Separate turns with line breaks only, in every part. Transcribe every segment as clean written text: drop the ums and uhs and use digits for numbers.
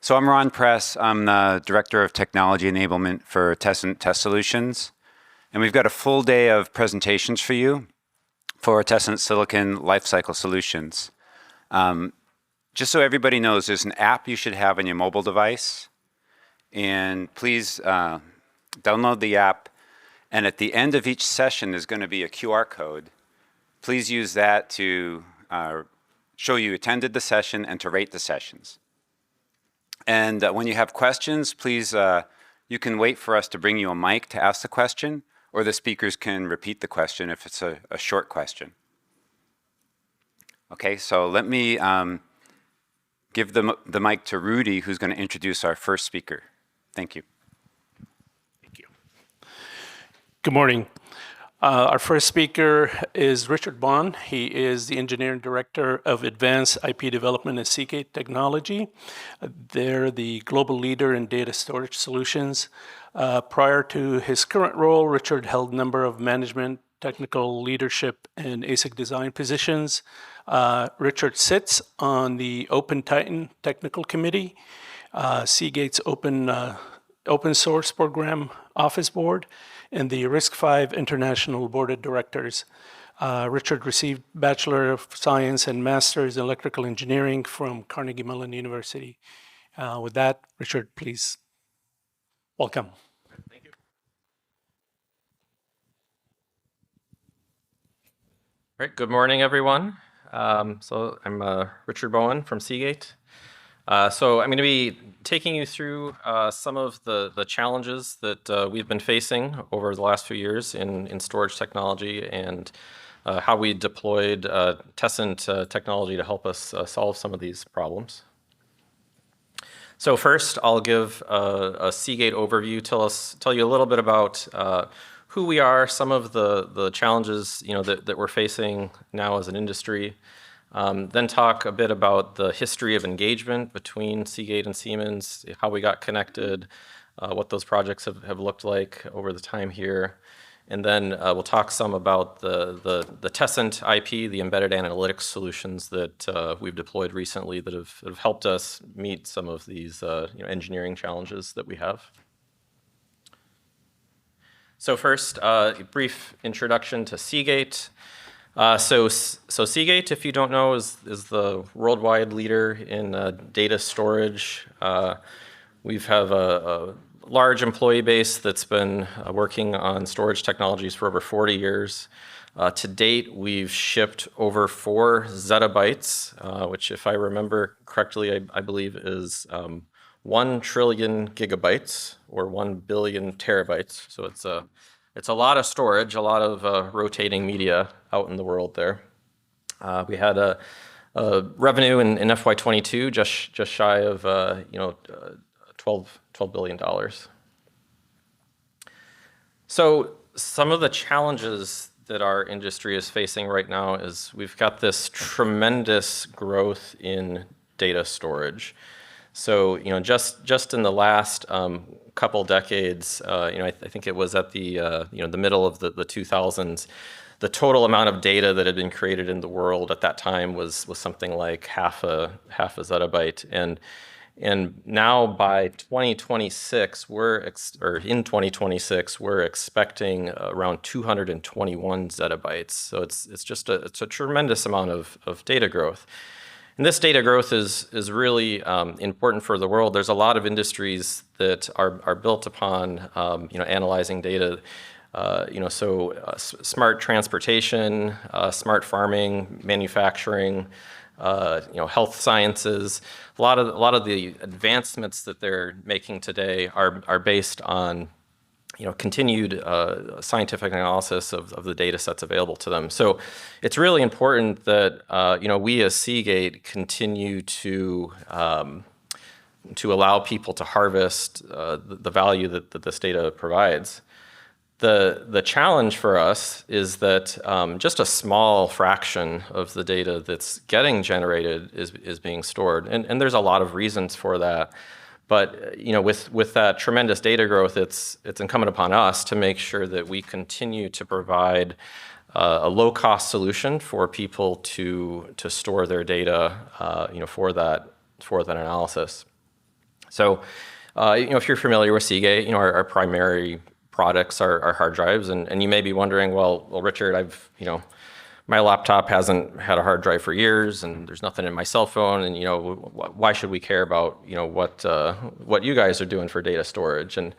So I'm Ron Press. I'm the Director of Technology Enablement for Tessent Test Solutions. And we've got a full day of presentations for you for Tessent Silicon Lifecycle Solutions. Just so everybody knows, there's an app you should have on your mobile device. And please download the app. And at the end of each session, there's going to be a QR code. Please use that to show you attended the session and to rate the sessions. And when you have questions, please, you can wait for us to bring you a mic to ask the question, or the speakers can repeat the question if it's a short question. Okay, so let me give the mic to Rudy, who's going to introduce our first speaker. Thank you.
Thank you. Good morning. Our first speaker is Richard Bohn. He is the Engineering Director of Advanced IP Development at Seagate Technology. They're the global leader in data storage solutions. Prior to his current role, Richard held a number of management, technical leadership, and ASIC design positions. Richard sits on the OpenTitan Technical Committee, Seagate's open source program office board, and the RISC-V International Board of Directors. Richard received Bachelor of Science and Master's in Electrical Engineering from Carnegie Mellon University. With that, Richard, please, welcome.
Thank you. All right, good morning, everyone. So I'm Richard Bohn from Seagate. So I'm going to be taking you through some of the challenges that we've been facing over the last few years in storage technology and how we deployed Tessent technology to help us solve some of these problems. So first, I'll give a Seagate overview, tell you a little bit about who we are, some of the challenges that we're facing now as an industry. Then talk a bit about the history of engagement between Seagate and Siemens, how we got connected, what those projects have looked like over the time here. And then we'll talk some about the Tessent IP, the embedded analytics solutions that we've deployed recently that have helped us meet some of these engineering challenges that we have. So first, a brief introduction to Seagate. So Seagate, if you don't know, is the worldwide leader in data storage. We have a large employee base that's been working on storage technologies for over 40 years. To date, we've shipped over 4 zettabytes, which, if I remember correctly, I believe is 1 trillion gigabytes or 1 billion terabytes. So it's a lot of storage, a lot of rotating media out in the world there. We had a revenue in FY22 just shy of $12 billion. So some of the challenges that our industry is facing right now is we've got this tremendous growth in data storage. So just in the last couple decades, I think it was at the the middle of the 2000s, the total amount of data that had been created in the world at that time was something like half a zettabyte, and now by 2026 in 2026 we're expecting around 221 zettabytes. So it's a tremendous amount of data growth. And this data growth is really important for the world. There's a lot of industries that are built upon analyzing data. Smart transportation, smart farming, manufacturing, health sciences. A lot of the advancements that they're making today are based on continued scientific analysis of the data sets available to them. So it's really important that we as Seagate continue to allow people to harvest the value that this data provides. The challenge for us is that just a small fraction of the data that's getting generated is being stored, and there's a lot of reasons for that. But with that tremendous data growth, it's incumbent upon us to make sure that we continue to provide a low-cost solution for people to store their data, for that analysis. So, if you're familiar with Seagate, our primary products are hard drives, and you may be wondering, well, Richard, my laptop hasn't had a hard drive for years, and there's nothing in my cell phone, and why should we care about what you guys are doing for data storage? And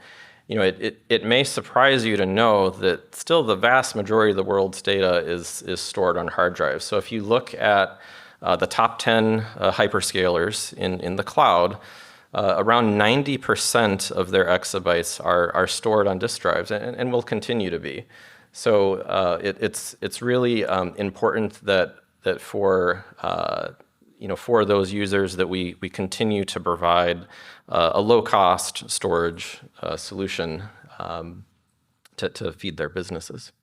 it may surprise you to know that still the vast majority of the world's data is stored on hard drives. So if you look at the top 10 hyperscalers in the cloud, around 90% of their exabytes are stored on disk drives and will continue to be. So it's really important that for for those users that we continue to provide a low-cost storage solution to feed their businesses.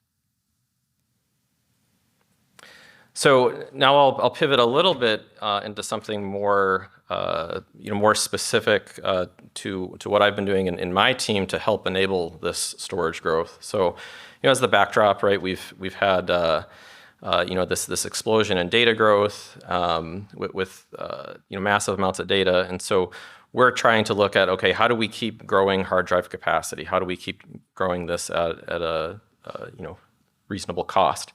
So now I'll pivot a little bit into something more more specific to what I've been doing in my team to help enable this storage growth. So as the backdrop, right, we've had this explosion in data growth with massive amounts of data, and so we're trying to look at, okay, how do we keep growing hard drive capacity? How do we keep growing this at a reasonable cost?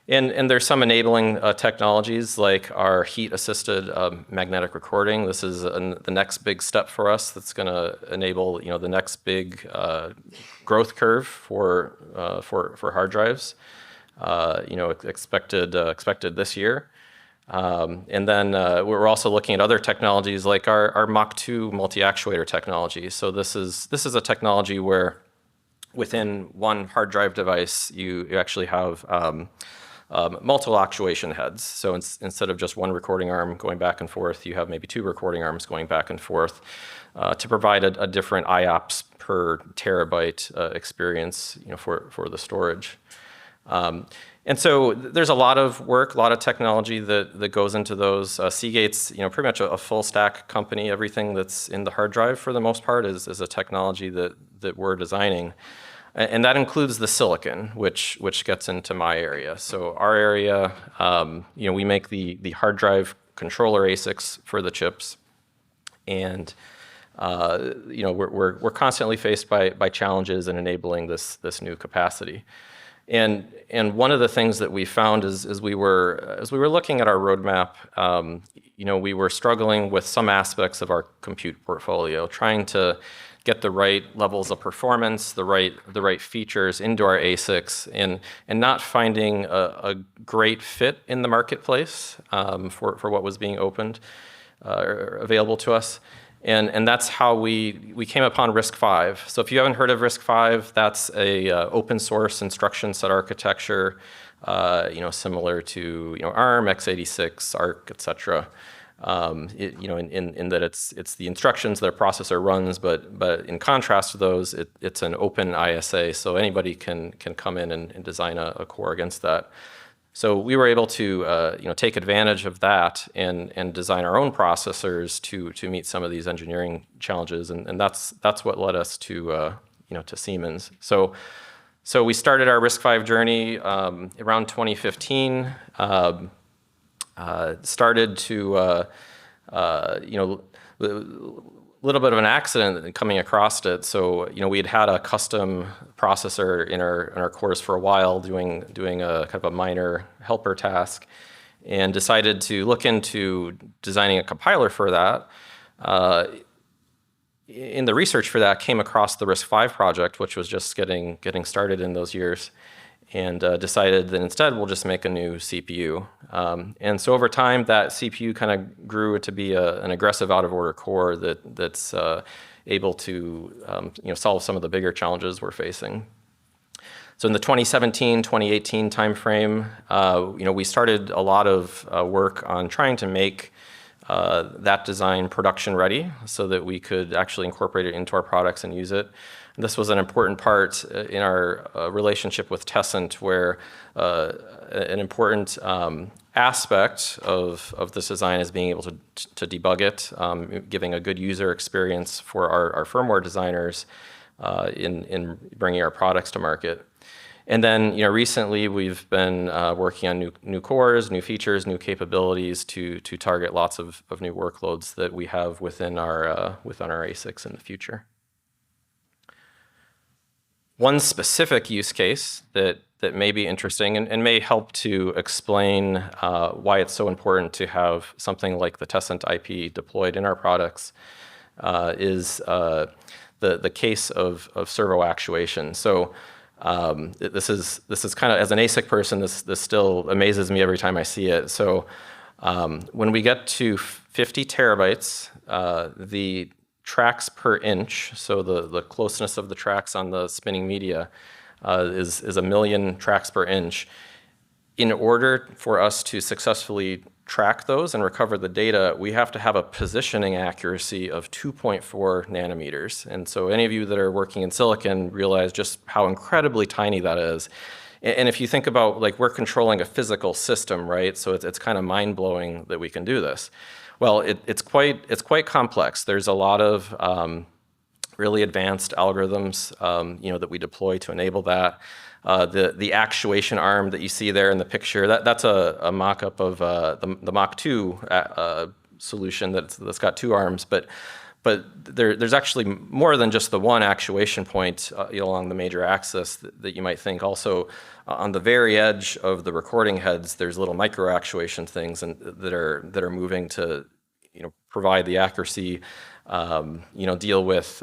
And there's some enabling technologies like our heat-assisted magnetic recording. This is the next big step for us that's going to enable the next big growth curve for hard drives. Expected this year. And then we're also looking at other technologies like our Mach2 multi-actuator technology. So this is a technology where within one hard drive device you actually have multiple actuation heads. So instead of just one recording arm going back and forth, you have maybe two recording arms going back and forth to provide a different IOPS per terabyte experience for the storage. And so there's a lot of work, a lot of technology that goes into those. Seagate's pretty much a full stack company. Everything that's in the hard drive for the most part is a technology that we're designing. And that includes the silicon, which gets into my area. So our area, we make the hard drive controller ASICs for the chips, and we're constantly faced by challenges in enabling this new capacity. And one of the things that we found is as we were looking at our roadmap, we were struggling with some aspects of our compute portfolio, trying to get the right levels of performance, the right features into our ASICs, and not finding a great fit in the marketplace for what was being opened or available to us. And that's how we came upon RISC-V. So if you haven't heard of RISC-V, that's a open source instruction set architecture, similar to ARM, x86, ARC, etc. In that it's the instructions that a processor runs, but in contrast to those, it's an open ISA, so anybody can come in and design a core against that. So we were able to take advantage of that and design our own processors to meet some of these engineering challenges, and that's what led us to Siemens. So we started our RISC-V journey around 2015. Started to a little bit of an accident coming across it. So we had a custom processor in our cores for a while, doing a kind of a minor helper task, and decided to look into designing a compiler for that. In the research for that, came across the RISC-V project, which was just getting started in those years, and decided that instead we'll just make a new CPU. And so over time, that CPU kind of grew to be an aggressive out-of-order core that's able to solve some of the bigger challenges we're facing. So in the 2017, 2018 timeframe, we started a lot of work on trying to make that design production ready so that we could actually incorporate it into our products and use it. This was an important part in our relationship with Tessent, where an important aspect of this design is being able to debug it, giving a good user experience for our firmware designers in bringing our products to market. And then, recently we've been working on new cores, new features, new capabilities to target lots of new workloads that we have within our ASICs in the future. One specific use case that may be interesting and may help to explain why it's so important to have something like the Tessent IP deployed in our products is the case of servo actuation. So this is kind of, as an ASIC person, this still amazes me every time I see it. So when we get to 50 terabytes, the tracks per inch, so the closeness of the tracks on the spinning media is 1 million tracks per inch. In order for us to successfully track those and recover the data, we have to have a positioning accuracy of 2.4 nanometers. And so any of you that are working in silicon realize just how incredibly tiny that is. And if you think about, like, we're controlling a physical system, right? So it's kind of mind-blowing that we can do this. Well, it's quite complex. There's a lot of really advanced algorithms, that we deploy to enable that. The actuation arm that you see there in the picture, that's a mock-up of the Mach 2 solution that's got 2 arms, but there's actually more than just the one actuation point along the major axis that you might think. Also, on the very edge of the recording heads, there's little micro actuation things that are moving to provide the accuracy, deal with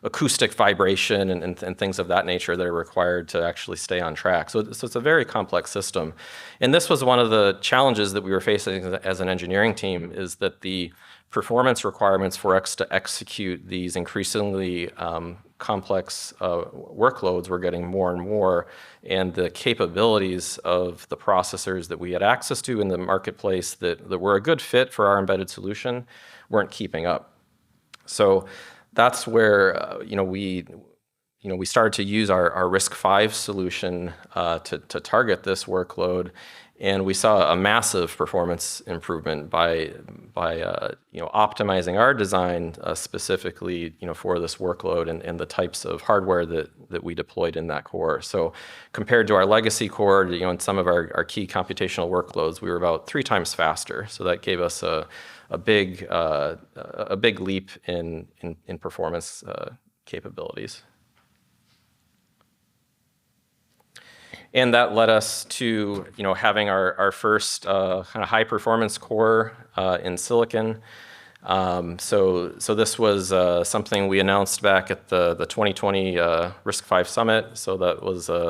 acoustic vibration and things of that nature that are required to actually stay on track. So it's a very complex system. And this was one of the challenges that we were facing as an engineering team, is that the performance requirements for us to execute these increasingly complex workloads were getting more and more, and the capabilities of the processors that we had access to in the marketplace that were a good fit for our embedded solution weren't keeping up. So that's where we started to use our RISC-V solution to target this workload, and we saw a massive performance improvement by optimizing our design specifically for this workload and the types of hardware that we deployed in that core. So compared to our legacy core, in some of our key computational workloads, we were about 3 times faster. So that gave us a big leap in performance capabilities. And that led us to having our first kind of high performance core in silicon. So this was something we announced back at the 2020 RISC-V Summit. So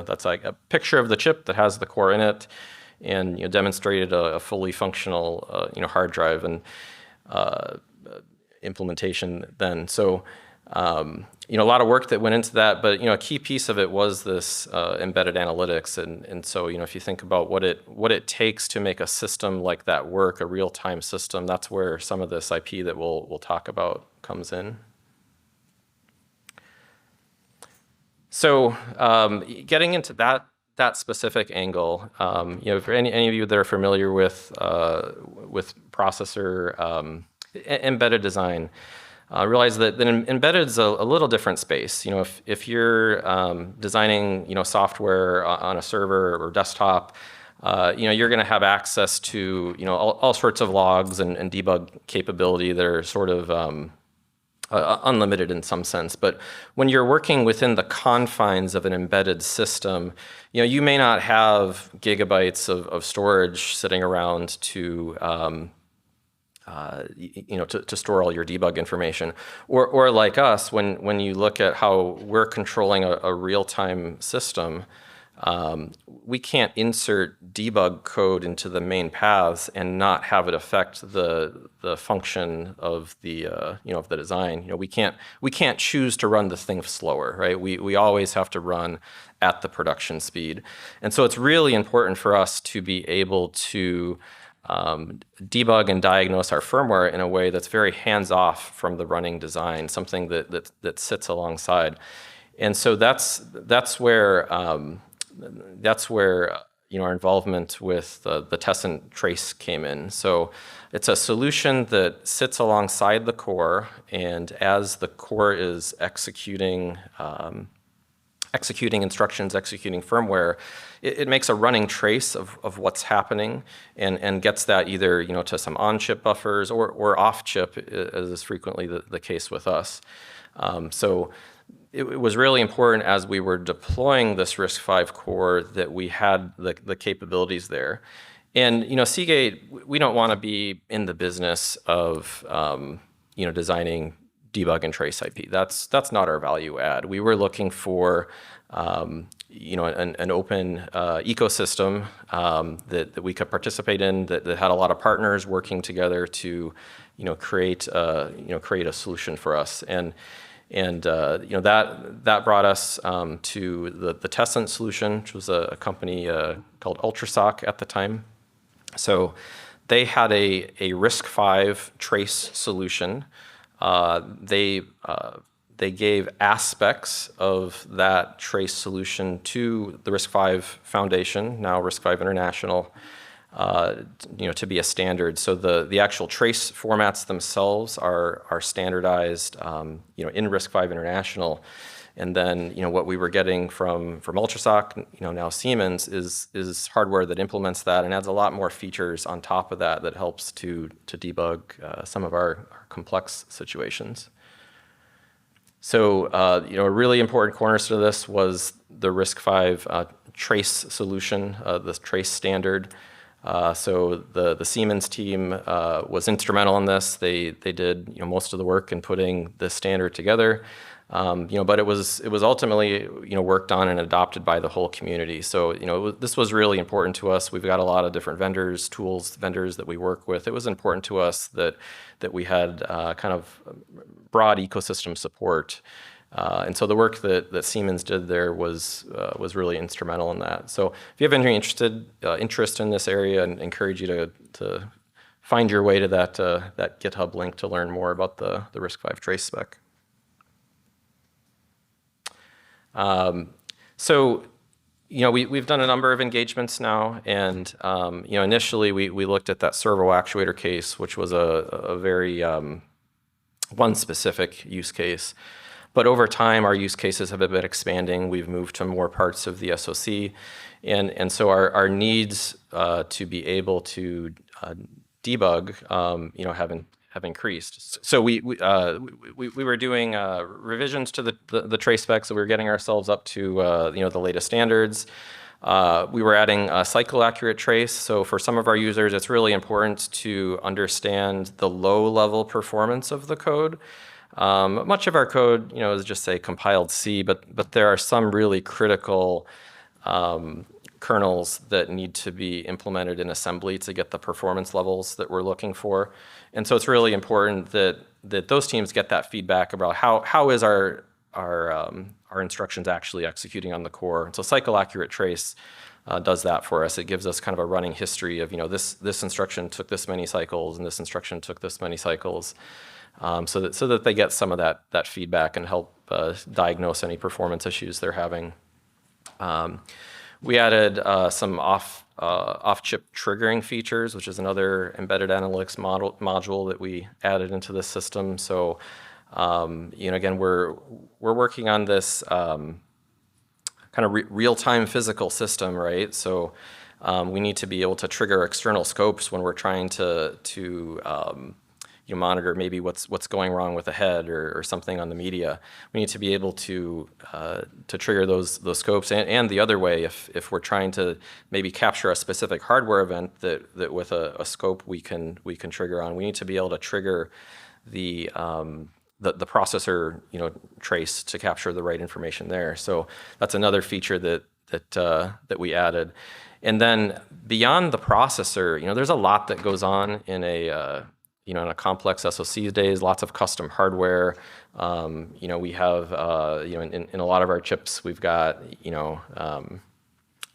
that's like a picture of the chip that has the core in it, and demonstrated a fully functional hard drive and implementation then. So a lot of work that went into that, but a key piece of it was this embedded analytics, and so if you think about what it takes to make a system like that work, a real-time system, that's where some of this IP that we'll talk about comes in. So getting into that specific angle, for any of you that are familiar with processor embedded design, realize that embedded is a little different space. If you're designing software on a server or desktop, you're going to have access to all sorts of logs and debug capability that are sort of unlimited in some sense. But when you're working within the confines of an embedded system, you may not have gigabytes of storage sitting around to store all your debug information. Or like us, when you look at how we're controlling a real-time system, we can't insert debug code into the main paths and not have it affect the function of the of the design. We can't choose to run the thing slower, right? We always have to run at the production speed, and so it's really important for us to be able to debug and diagnose our firmware in a way that's very hands-off from the running design, something that sits alongside. And so that's where our involvement with the Tessent trace came in. So it's a solution that sits alongside the core, and as the core is executing executing instructions, executing firmware, it makes a running trace of what's happening and gets that either to some on-chip buffers or off-chip, as is frequently the case with us. So it was really important as we were deploying this RISC-V core that we had the capabilities there. And Seagate, we don't want to be in the business of designing debug and trace IP. That's not our value add. We were looking for an open ecosystem that we could participate in, that had a lot of partners working together to create a solution for us. And that brought us to the Tessent solution, which was a company called UltraSoc at the time. So they had a RISC-V trace solution. They gave aspects of that trace solution to the RISC-V Foundation, now RISC-V International, to be a standard. So the actual trace formats themselves are standardized, in RISC-V International. And then, what we were getting from UltraSoc, now Siemens, is hardware that implements that and adds a lot more features on top of that helps to debug some of our complex situations. So, a really important cornerstone of this was the RISC-V trace solution, the trace standard. So the Siemens team was instrumental in this. They did most of the work in putting this standard together. But it was ultimately worked on and adopted by the whole community. So this was really important to us. We've got a lot of different vendors that we work with. It was important to us that we had kind of broad ecosystem support. And so the work that Siemens did there was really instrumental in that. So if you have any interest in this area, and encourage you to find your way to that GitHub link to learn more about the RISC-V trace spec. So, we've done a number of engagements now, and initially we looked at that servo actuator case, which was a very one specific use case. But over time, our use cases have been expanding. We've moved to more parts of the SoC, and so our needs to be able to debug, have increased. So we were doing revisions to the trace specs, so we were getting ourselves up to the latest standards. We were adding a cycle accurate trace. So for some of our users, it's really important to understand the low level performance of the code. Much of our code, is just say compiled C, but there are some really critical kernels that need to be implemented in assembly to get the performance levels that we're looking for. And so it's really important that those teams get that feedback about how is our instructions actually executing on the core. And so cycle accurate trace does that for us. It gives us kind of a running history of this instruction took this many cycles and this instruction took this many cycles, so that they get some of that feedback and help diagnose any performance issues they're having. We added some off-chip triggering features, which is another embedded analytics module that we added into the system. So, again, we're working on this kind of real-time physical system, right? So we need to be able to trigger external scopes when we're trying to monitor maybe what's going wrong with the head or something on the media. We need to be able to trigger those scopes, and the other way, if we're trying to maybe capture a specific hardware event that with a scope we can trigger on, we need to be able to trigger the processor trace to capture the right information there. So that's another feature that we added. And then beyond the processor, there's a lot that goes on in in a complex SoC these days, lots of custom hardware. We have, in a lot of our chips, we've got,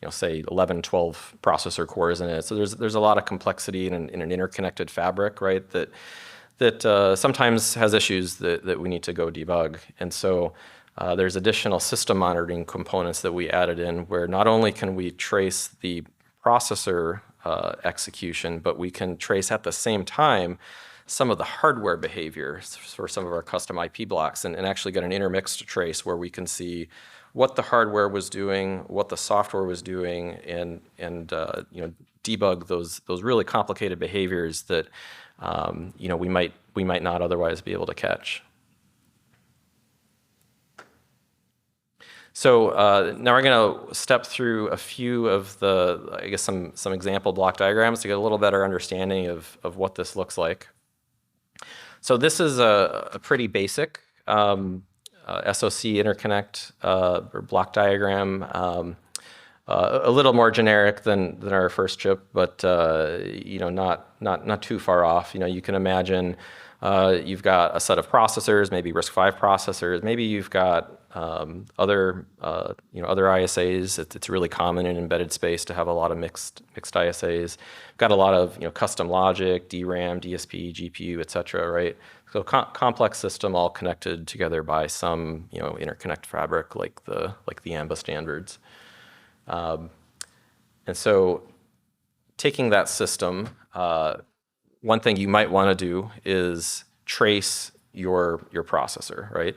say 11, 12 processor cores in it. So there's a lot of complexity in an interconnected fabric, right? That sometimes has issues that we need to go debug. And so there's additional system monitoring components that we added in, where not only can we trace the processor execution, but we can trace at the same time some of the hardware behavior for some of our custom IP blocks and actually get an intermixed trace where we can see what the hardware was doing, what the software was doing, and you know, debug those really complicated behaviors that you know, we might not otherwise be able to catch. So now we're going to step through a few of the, I guess, some example block diagrams to get a little better understanding of what this looks like. So this is a pretty basic SoC interconnect or block diagram, a little more generic than our first chip, but you know, not too far off. You know, you can imagine you've got a set of processors, maybe RISC-V processors, maybe you've got other you know, other ISAs. It's really common in embedded space to have a lot of mixed ISAs. Got a lot of, you know, custom logic, DRAM, DSP, GPU, et cetera, right? So complex system all connected together by some, you know, interconnect fabric like the AMBA standards. And so taking that system, one thing you might want to do is trace your processor, right?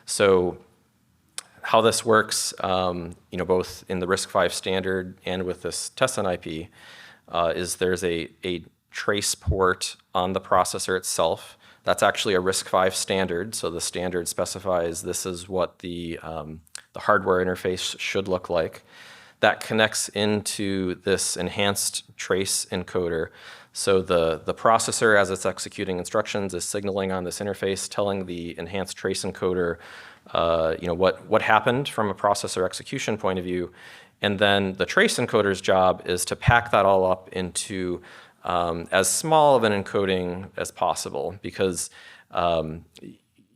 So how this works, you know, both in the RISC-V standard and with this Tessent IP, is there's a trace port on the processor itself. That's actually a RISC-V standard, so the standard specifies this is what the hardware interface should look like. That connects into this enhanced trace encoder. So the processor, as it's executing instructions, is signaling on this interface, telling the enhanced trace encoder you know, what happened from a processor execution point of view. And then the trace encoder's job is to pack that all up into as small of an encoding as possible, because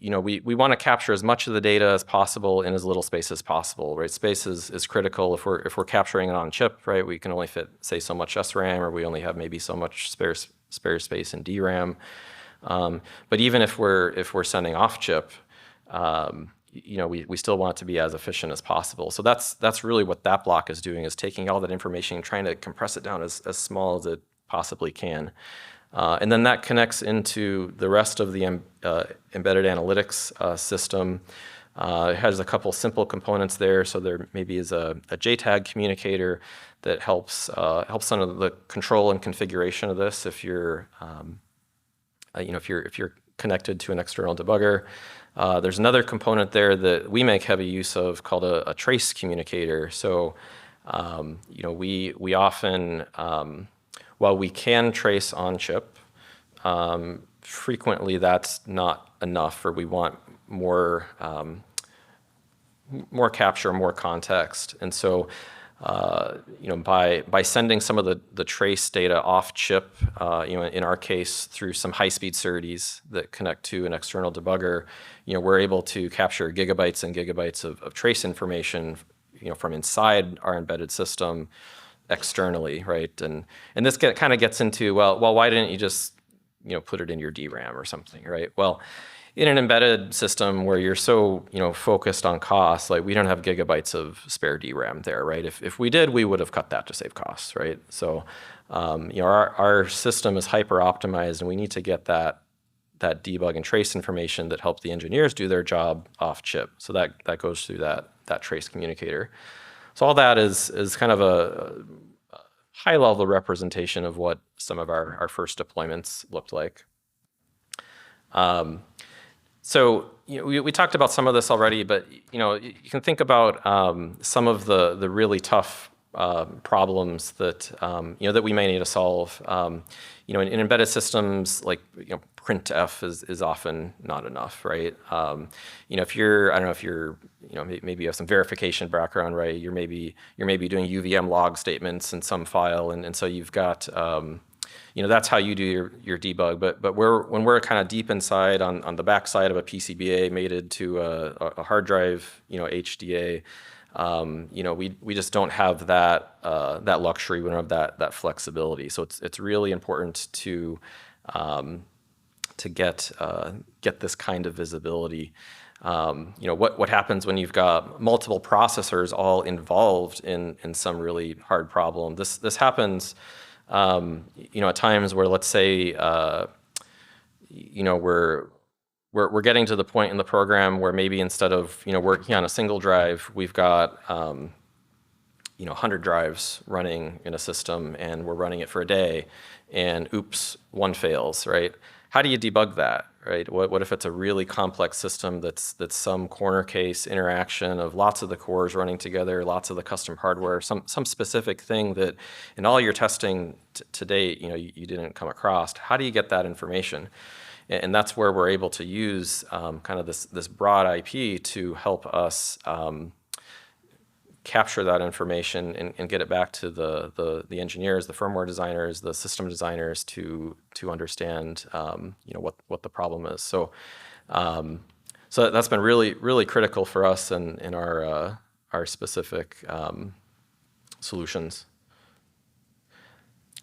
you know, we want to capture as much of the data as possible in as little space as possible, right? Space is critical. If we're capturing it on chip, right, we can only fit, say, so much SRAM, or we only have maybe so much spare space in DRAM. But even if we're sending off chip, you know, we still want it to be as efficient as possible. So that's really what that block is doing, is taking all that information and trying to compress it down as small as it possibly can. And then that connects into the rest of the embedded analytics system. It has a couple simple components there. So there maybe is a JTAG communicator that helps on the control and configuration of this. If you're you know, if you're connected to an external debugger, there's another component there that we make heavy use of called a trace communicator. So you know, we often while we can trace on chip, frequently that's not enough, or we want more capture, more context. And so you know, by sending some of the trace data off chip, you know, in our case through some high-speed SerDes that connect to an external debugger, you know, we're able to capture gigabytes and gigabytes of trace information, you know, from inside our embedded system externally, right? And this kind of gets into, well, why didn't you just, you know, put it in your DRAM or something, right? Well, in an embedded system where you're so, you know, focused on costs, like we don't have gigabytes of spare DRAM there, right? If we did, we would have cut that to save costs, right? So, you know, our system is hyper optimized, and we need to get that debug and trace information that help the engineers do their job off chip. So that goes through that trace communicator. So all that is kind of a high-level representation of what some of our first deployments looked like. So you know, we talked about some of this already, but you know, you can think about some of the really tough problems that you know, that we may need to solve. You know, in embedded systems, like, you know, printf is often not enough, right? You know, if you're, I don't know, if you're, you know, maybe you have some verification background, right? You're maybe doing UVM log statements in some file, and so you've got, you know, that's how you do your debug. But when we're kind of deep inside on the backside of a PCBA mated to a hard drive, you know, HDA, you know, we just don't have that luxury. We don't have that flexibility. So it's really important to get this kind of visibility. You know, what happens when you've got multiple processors all involved in some really hard problem? This happens, you know, at times where, let's say, we're getting to the point in the program where maybe instead of working on a single drive, we've got 100 drives running in a system, and we're running it for a day, and oops, one fails, right? How do you debug that, right? What if it's a really complex system that's some corner case interaction of lots of the cores running together, lots of the custom hardware, some specific thing that in all your testing to date, you didn't come across? How do you get that information? And that's where we're able to use kind of this broad IP to help us capture that information and get it back to the engineers, the firmware designers, the system designers to understand what the problem is. So so that's been really critical for us in our specific solutions.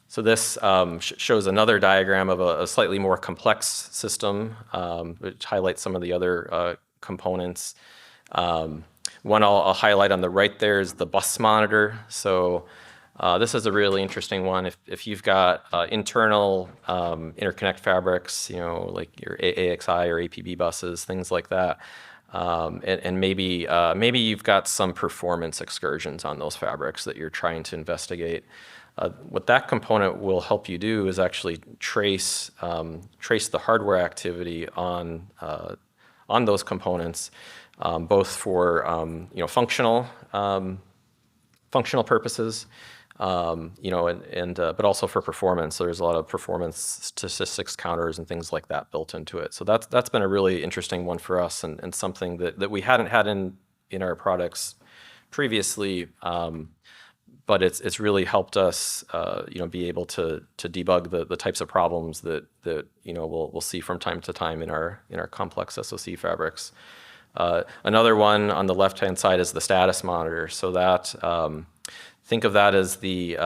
So this shows another diagram of a slightly more complex system, which highlights some of the other components. One I'll highlight on the right there is the bus monitor. So this is a really interesting one. If you've got internal interconnect fabrics, like your AXI or APB buses, things like that, and maybe you've got some performance excursions on those fabrics that you're trying to investigate. What that component will help you do is actually trace the hardware activity on those components, both for functional purposes, but also for performance. So there's a lot of performance statistics counters and things like that built into it. So that's been a really interesting one for us, and something that we hadn't had in our products previously. But it's really helped us, be able to debug the types of problems that we'll see from time to time in our complex SoC fabrics. Another one on the left-hand side is the status monitor. So that think of that as the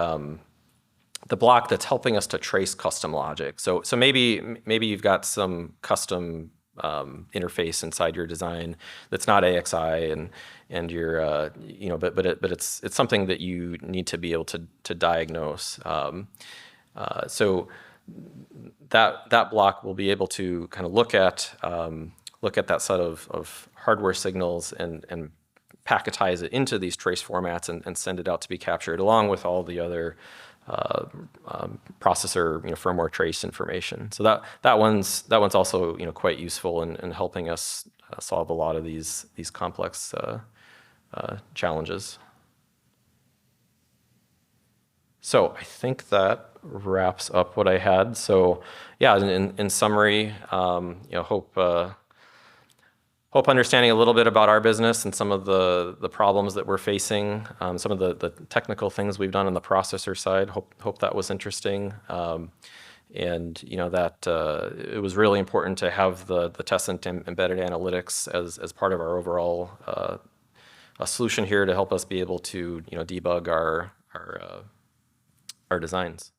block that's helping us to trace custom logic. So maybe you've got some custom interface inside your design that's not AXI, and you're but it's something that you need to be able to diagnose. So that block will be able to kind of look at that set of hardware signals and packetize it into these trace formats and send it out to be captured along with all the other processor firmware trace information. So that one's also quite useful in helping us solve a lot of these complex challenges. So I think that wraps up what I had. So yeah, in summary, hope understanding a little bit about our business and some of the problems that we're facing, some of the technical things we've done on the processor side. Hope that was interesting, and that it was really important to have the Tessent embedded analytics as part of our overall solution here to help us be able to debug our designs.